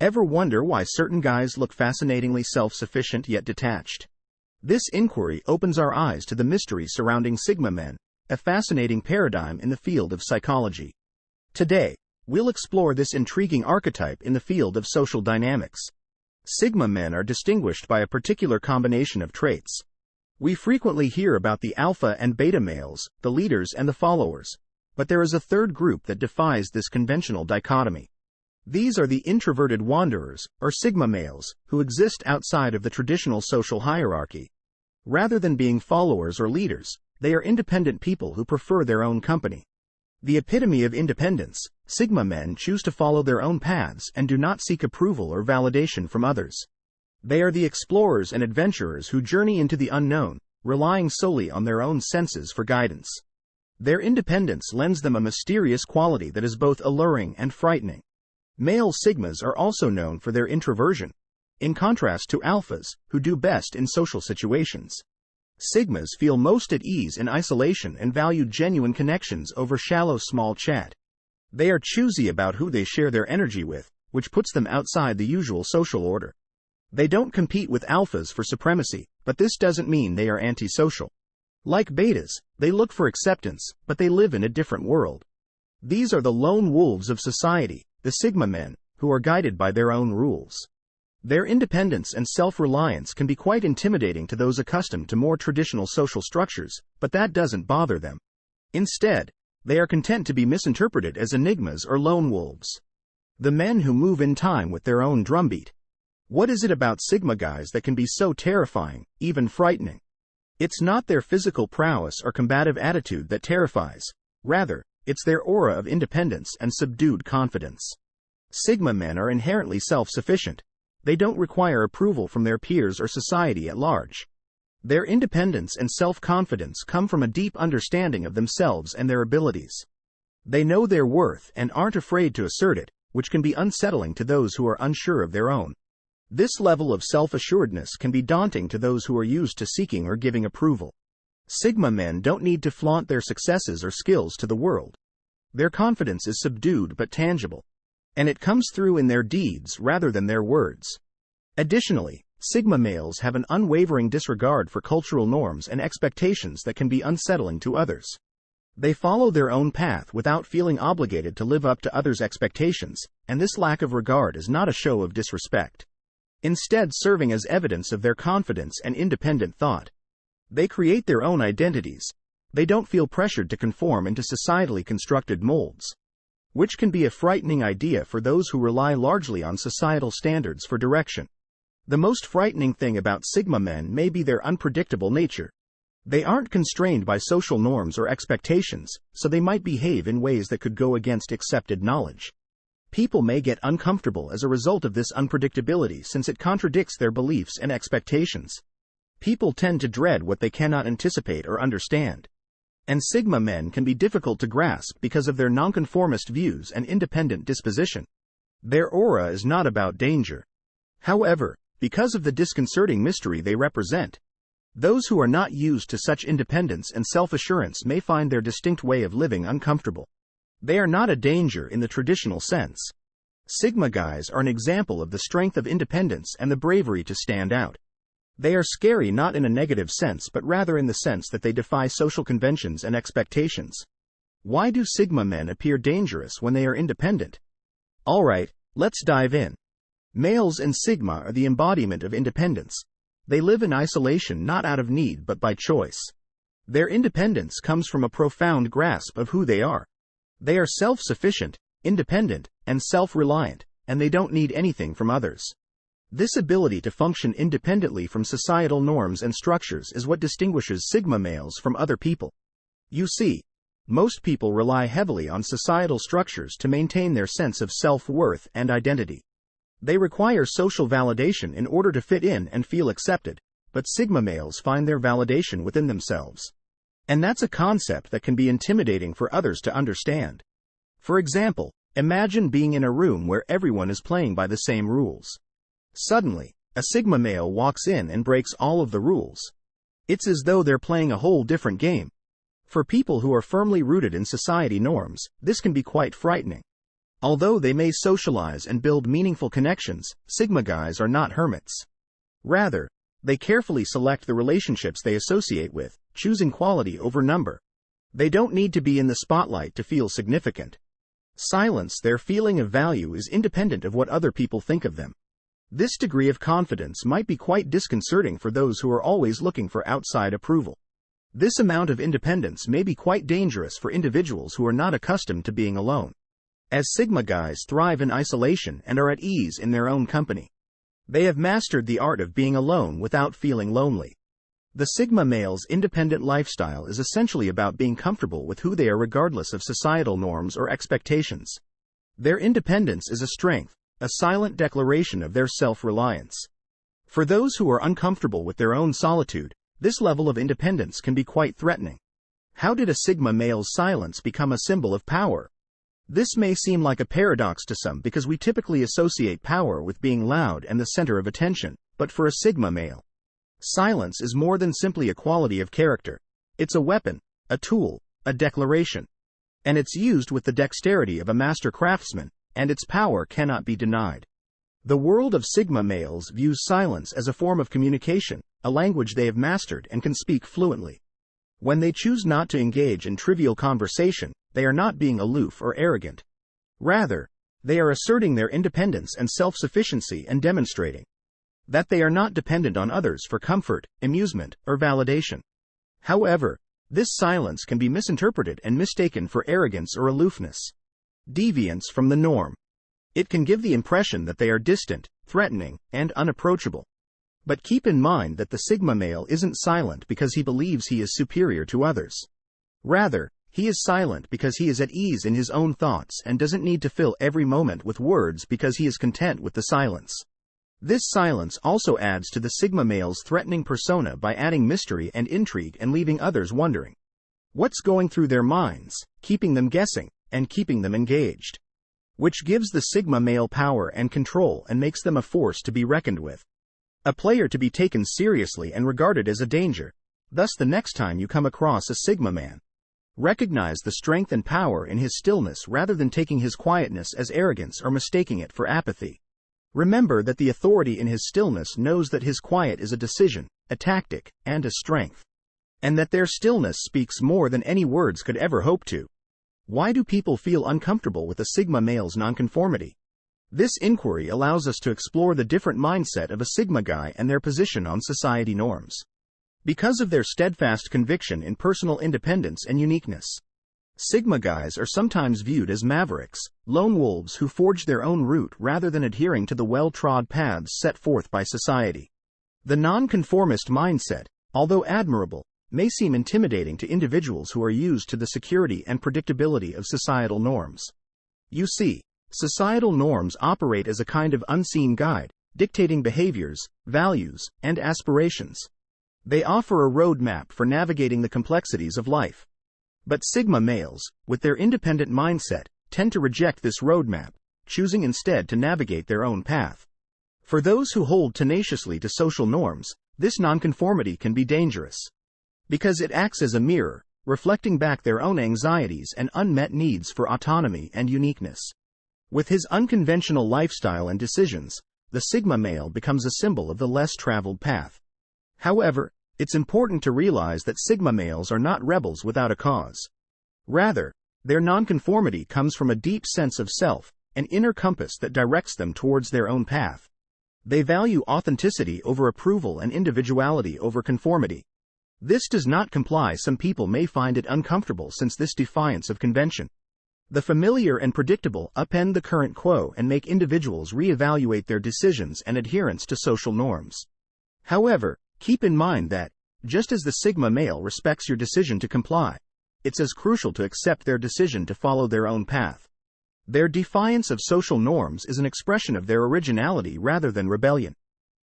Ever wonder why certain guys look fascinatingly self-sufficient yet detached? This inquiry opens our eyes to the mystery surrounding Sigma men, a fascinating paradigm in the field of psychology. Today, we'll explore this intriguing archetype in the field of social dynamics. Sigma men are distinguished by a particular combination of traits. We frequently hear about the alpha and beta males, the leaders and the followers, but there is a third group that defies this conventional dichotomy. These are the introverted wanderers, or Sigma males, who exist outside of the traditional social hierarchy. Rather than being followers or leaders, they are independent people who prefer their own company. The epitome of independence, Sigma men choose to follow their own paths and do not seek approval or validation from others. They are the explorers and adventurers who journey into the unknown, relying solely on their own senses for guidance. Their independence lends them a mysterious quality that is both alluring and frightening. Male Sigmas are also known for their introversion, in contrast to alphas, who do best in social situations. Sigmas feel most at ease in isolation and value genuine connections over shallow small chat. They are choosy about who they share their energy with, which puts them outside the usual social order. They don't compete with alphas for supremacy, but this doesn't mean they are antisocial. Like betas, they look for acceptance, but they live in a different world. These are the lone wolves of society, the Sigma men, who are guided by their own rules. Their independence and self-reliance can be quite intimidating to those accustomed to more traditional social structures, but that doesn't bother them. Instead, they are content to be misinterpreted as enigmas or lone wolves. The men who move in time with their own drumbeat. What is it about Sigma guys that can be so terrifying, even frightening? It's not their physical prowess or combative attitude that terrifies. Rather, it's their aura of independence and subdued confidence. Sigma men are inherently self-sufficient. They don't require approval from their peers or society at large. Their independence and self-confidence come from a deep understanding of themselves and their abilities. They know their worth and aren't afraid to assert it, which can be unsettling to those who are unsure of their own. This level of self-assuredness can be daunting to those who are used to seeking or giving approval. Sigma men don't need to flaunt their successes or skills to the world. Their confidence is subdued but tangible, and it comes through in their deeds rather than their words. Additionally, Sigma males have an unwavering disregard for cultural norms and expectations that can be unsettling to others. They follow their own path without feeling obligated to live up to others' expectations, and this lack of regard is not a show of disrespect. Instead, serving as evidence of their confidence and independent thought. They create their own identities. They don't feel pressured to conform into societally constructed molds, which can be a frightening idea for those who rely largely on societal standards for direction. The most frightening thing about Sigma men may be their unpredictable nature. They aren't constrained by social norms or expectations, so they might behave in ways that could go against accepted knowledge. People may get uncomfortable as a result of this unpredictability since it contradicts their beliefs and expectations. People tend to dread what they cannot anticipate or understand. And Sigma men can be difficult to grasp because of their nonconformist views and independent disposition. Their aura is not about danger. However, because of the disconcerting mystery they represent, those who are not used to such independence and self-assurance may find their distinct way of living uncomfortable. They are not a danger in the traditional sense. Sigma guys are an example of the strength of independence and the bravery to stand out. They are scary not in a negative sense but rather in the sense that they defy social conventions and expectations. Why do Sigma men appear dangerous when they are independent? Alright, let's dive in. Males in Sigma are the embodiment of independence. They live in isolation not out of need but by choice. Their independence comes from a profound grasp of who they are. They are self-sufficient, independent, and self-reliant, and they don't need anything from others. This ability to function independently from societal norms and structures is what distinguishes Sigma males from other people. You see, most people rely heavily on societal structures to maintain their sense of self-worth and identity. They require social validation in order to fit in and feel accepted, but Sigma males find their validation within themselves. And that's a concept that can be intimidating for others to understand. For example, imagine being in a room where everyone is playing by the same rules. Suddenly, a Sigma male walks in and breaks all of the rules. It's as though they're playing a whole different game. For people who are firmly rooted in society norms, this can be quite frightening. Although they may socialize and build meaningful connections, Sigma guys are not hermits. Rather, they carefully select the relationships they associate with, choosing quality over number. They don't need to be in the spotlight to feel significant. Silence, their feeling of value is independent of what other people think of them. This degree of confidence might be quite disconcerting for those who are always looking for outside approval. This amount of independence may be quite dangerous for individuals who are not accustomed to being alone, as Sigma guys thrive in isolation and are at ease in their own company. They have mastered the art of being alone without feeling lonely. The Sigma male's independent lifestyle is essentially about being comfortable with who they are regardless of societal norms or expectations. Their independence is a strength, a silent declaration of their self-reliance. For those who are uncomfortable with their own solitude, this level of independence can be quite threatening. How did a Sigma male's silence become a symbol of power? This may seem like a paradox to some because we typically associate power with being loud and the center of attention, but for a Sigma male, silence is more than simply a quality of character. It's a weapon, a tool, a declaration. And it's used with the dexterity of a master craftsman, and its power cannot be denied. The world of Sigma males views silence as a form of communication, a language they have mastered and can speak fluently. When they choose not to engage in trivial conversation, they are not being aloof or arrogant. Rather, they are asserting their independence and self-sufficiency and demonstrating that they are not dependent on others for comfort, amusement, or validation. However, this silence can be misinterpreted and mistaken for arrogance or aloofness, deviance from the norm. It can give the impression that they are distant, threatening, and unapproachable. But keep in mind that the Sigma male isn't silent because he believes he is superior to others. Rather, he is silent because he is at ease in his own thoughts and doesn't need to fill every moment with words because he is content with the silence. This silence also adds to the Sigma male's threatening persona by adding mystery and intrigue and leaving others wondering what's going through their minds, keeping them guessing, and keeping them engaged. Which gives the Sigma male power and control and makes them a force to be reckoned with. A player to be taken seriously and regarded as a danger. Thus, the next time you come across a Sigma man, recognize the strength and power in his stillness rather than taking his quietness as arrogance or mistaking it for apathy. Remember that the authority in his stillness knows that his quiet is a decision, a tactic, and a strength. And that their stillness speaks more than any words could ever hope to. Why do people feel uncomfortable with a Sigma male's nonconformity? This inquiry allows us to explore the different mindset of a Sigma guy and their position on society norms. Because of their steadfast conviction in personal independence and uniqueness, Sigma guys are sometimes viewed as mavericks, lone wolves who forge their own route rather than adhering to the well-trod paths set forth by society. The nonconformist mindset, although admirable, may seem intimidating to individuals who are used to the security and predictability of societal norms. You see, societal norms operate as a kind of unseen guide, dictating behaviors, values, and aspirations. They offer a roadmap for navigating the complexities of life. But Sigma males, with their independent mindset, tend to reject this roadmap, choosing instead to navigate their own path. For those who hold tenaciously to social norms, this nonconformity can be dangerous, because it acts as a mirror, reflecting back their own anxieties and unmet needs for autonomy and uniqueness. With his unconventional lifestyle and decisions, the Sigma male becomes a symbol of the less traveled path. However, it's important to realize that Sigma males are not rebels without a cause. Rather, their nonconformity comes from a deep sense of self, an inner compass that directs them towards their own path. They value authenticity over approval and individuality over conformity. This does not comply. Some people may find it uncomfortable since this defiance of convention, the familiar and predictable, upend the current quo and make individuals reevaluate their decisions and adherence to social norms. However, keep in mind that, just as the Sigma male respects your decision to comply, it's as crucial to accept their decision to follow their own path. Their defiance of social norms is an expression of their originality rather than rebellion.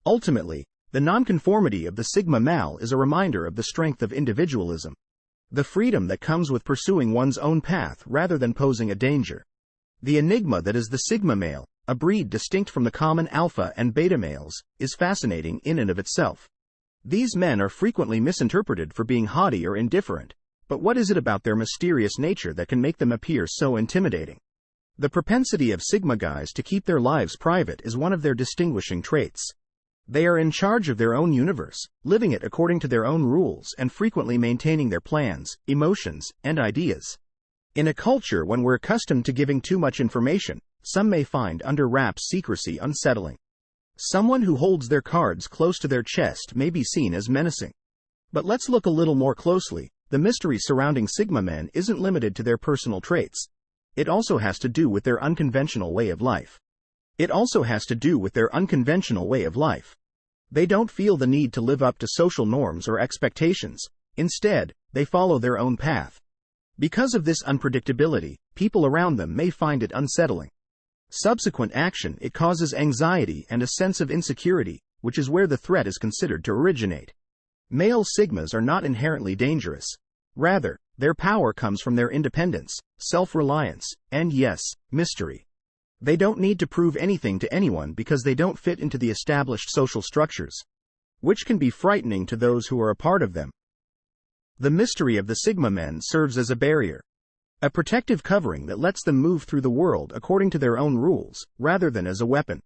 Ultimately, the nonconformity of the Sigma male is a reminder of the strength of individualism, the freedom that comes with pursuing one's own path rather than posing a danger. The enigma that is the Sigma male, a breed distinct from the common alpha and beta males, is fascinating in and of itself. These men are frequently misinterpreted for being haughty or indifferent, but what is it about their mysterious nature that can make them appear so intimidating? The propensity of Sigma guys to keep their lives private is one of their distinguishing traits. They are in charge of their own universe, living it according to their own rules and frequently maintaining their plans, emotions, and ideas. In a culture when we're accustomed to giving too much information, some may find under wraps secrecy unsettling. Someone who holds their cards close to their chest may be seen as menacing. But let's look a little more closely. The mystery surrounding Sigma men isn't limited to their personal traits. It also has to do with their unconventional way of life. They don't feel the need to live up to social norms or expectations. Instead, they follow their own path. Because of this unpredictability, people around them may find it unsettling. Subsequent action, it causes anxiety and a sense of insecurity, which is where the threat is considered to originate. Male Sigmas are not inherently dangerous. Rather, their power comes from their independence, self-reliance, and yes, mystery. They don't need to prove anything to anyone because they don't fit into the established social structures, which can be frightening to those who are a part of them. The mystery of the Sigma men serves as a barrier, a protective covering that lets them move through the world according to their own rules, rather than as a weapon.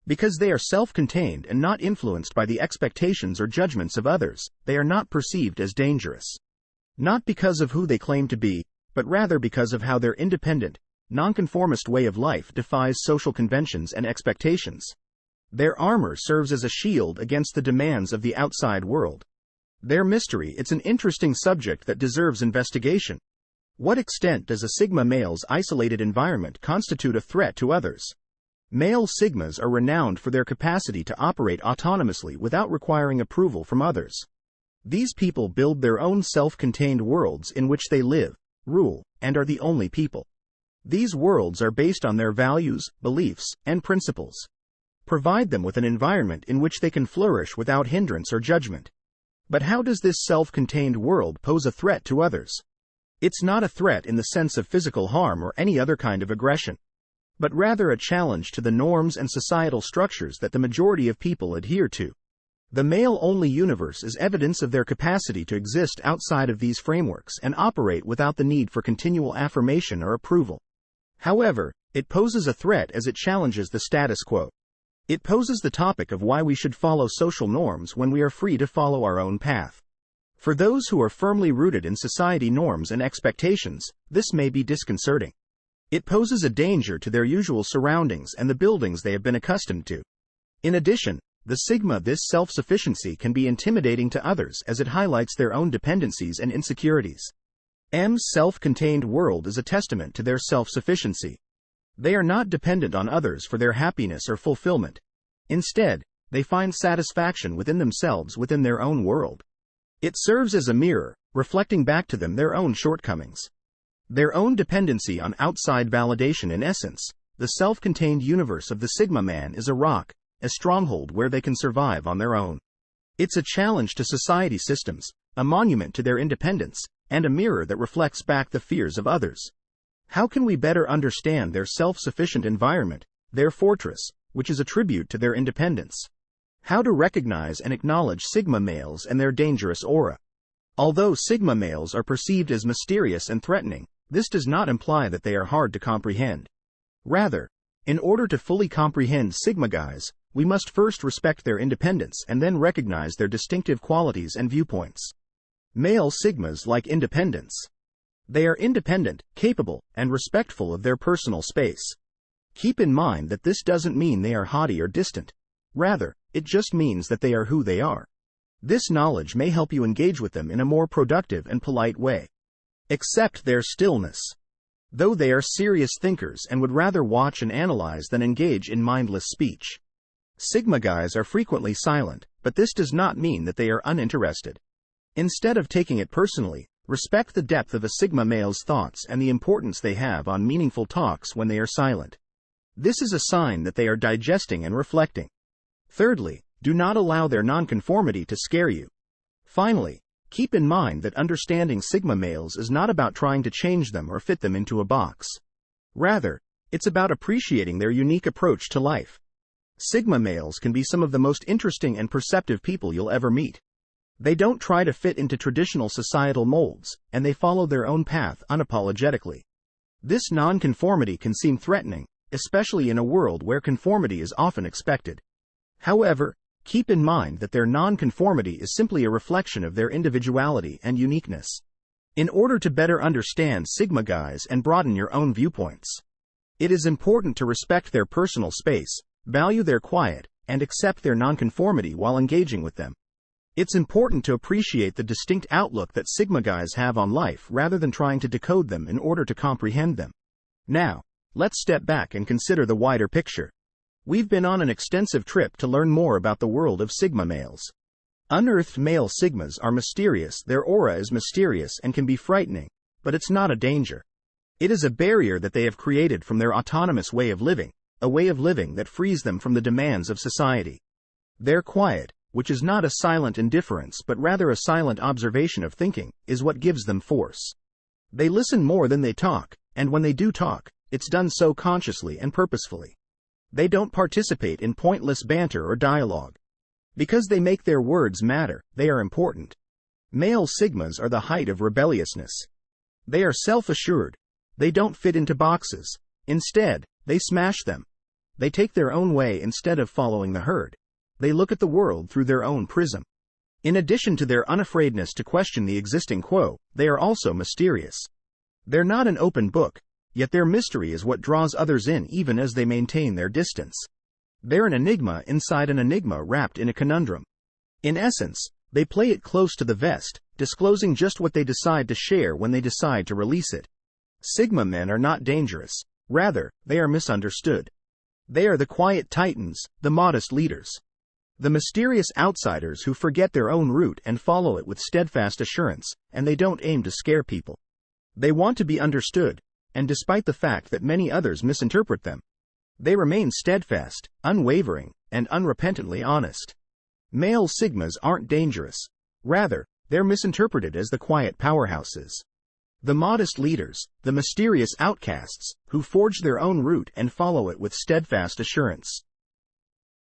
Because they are self-contained and not influenced by the expectations or judgments of others, they are not perceived as dangerous. Not because of who they claim to be, but rather because of how their independent, nonconformist way of life defies social conventions and expectations. Their armor serves as a shield against the demands of the outside world. Their mystery, it's an interesting subject that deserves investigation. What extent does a Sigma male's isolated environment constitute a threat to others? Male Sigmas are renowned for their capacity to operate autonomously without requiring approval from others. These people build their own self-contained worlds in which they live, rule, and are the only people. These worlds are based on their values, beliefs, and principles. Provide them with an environment in which they can flourish without hindrance or judgment. But how does this self-contained world pose a threat to others? It's not a threat in the sense of physical harm or any other kind of aggression, but rather a challenge to the norms and societal structures that the majority of people adhere to. The male-only universe is evidence of their capacity to exist outside of these frameworks and operate without the need for continual affirmation or approval. However, it poses a threat as it challenges the status quo. It poses the topic of why we should follow social norms when we are free to follow our own path. For those who are firmly rooted in society norms and expectations, this may be disconcerting. It poses a danger to their usual surroundings and the buildings they have been accustomed to. In addition, this self-sufficiency can be intimidating to others as it highlights their own dependencies and insecurities. M's self-contained world is a testament to their self-sufficiency. They are not dependent on others for their happiness or fulfillment. Instead, they find satisfaction within themselves within their own world. It serves as a mirror, reflecting back to them their own shortcomings. Their own dependency on outside validation. In essence, the self-contained universe of the Sigma man is a rock, a stronghold where they can survive on their own. It's a challenge to society systems, a monument to their independence, and a mirror that reflects back the fears of others. How can we better understand their self-sufficient environment, their fortress, which is a tribute to their independence? How to recognize and acknowledge Sigma males and their dangerous aura. Although Sigma males are perceived as mysterious and threatening, this does not imply that they are hard to comprehend. Rather, in order to fully comprehend Sigma guys, we must first respect their independence and then recognize their distinctive qualities and viewpoints. Male Sigmas like independence. They are independent, capable, and respectful of their personal space. Keep in mind that this doesn't mean they are haughty or distant. Rather, it just means that they are who they are. This knowledge may help you engage with them in a more productive and polite way. Accept their stillness. Though they are serious thinkers and would rather watch and analyze than engage in mindless speech. Sigma guys are frequently silent, but this does not mean that they are uninterested. Instead of taking it personally, respect the depth of a Sigma male's thoughts and the importance they have on meaningful talks when they are silent. This is a sign that they are digesting and reflecting. Thirdly, do not allow their nonconformity to scare you. Finally, keep in mind that understanding Sigma males is not about trying to change them or fit them into a box. Rather, it's about appreciating their unique approach to life. Sigma males can be some of the most interesting and perceptive people you'll ever meet. They don't try to fit into traditional societal molds, and they follow their own path unapologetically. This nonconformity can seem threatening, especially in a world where conformity is often expected. However, keep in mind that their nonconformity is simply a reflection of their individuality and uniqueness. In order to better understand Sigma guys and broaden your own viewpoints, it is important to respect their personal space, value their quiet, and accept their nonconformity while engaging with them. It's important to appreciate the distinct outlook that Sigma guys have on life rather than trying to decode them in order to comprehend them. Now, let's step back and consider the wider picture. We've been on an extensive trip to learn more about the world of Sigma males. Unearthed male Sigmas are mysterious, their aura is mysterious and can be frightening, but it's not a danger. It is a barrier that they have created from their autonomous way of living, a way of living that frees them from the demands of society. Their quiet, which is not a silent indifference but rather a silent observation of thinking, is what gives them force. They listen more than they talk, and when they do talk, it's done so consciously and purposefully. They don't participate in pointless banter or dialogue. Because they make their words matter, they are important. Male Sigmas are the height of rebelliousness. They are self-assured. They don't fit into boxes. Instead, they smash them. They take their own way instead of following the herd. They look at the world through their own prism. In addition to their unafraidness to question the existing quo, they are also mysterious. They're not an open book, yet their mystery is what draws others in even as they maintain their distance. They're an enigma inside an enigma wrapped in a conundrum. In essence, they play it close to the vest, disclosing just what they decide to share when they decide to release it. Sigma men are not dangerous. Rather, they are misunderstood. They are the quiet titans, the modest leaders. The mysterious outsiders who forget their own route and follow it with steadfast assurance, and they don't aim to scare people. They want to be understood, and despite the fact that many others misinterpret them, they remain steadfast, unwavering, and unrepentantly honest. Male Sigmas aren't dangerous. Rather, they're misinterpreted as the quiet powerhouses. The modest leaders, the mysterious outcasts, who forge their own route and follow it with steadfast assurance.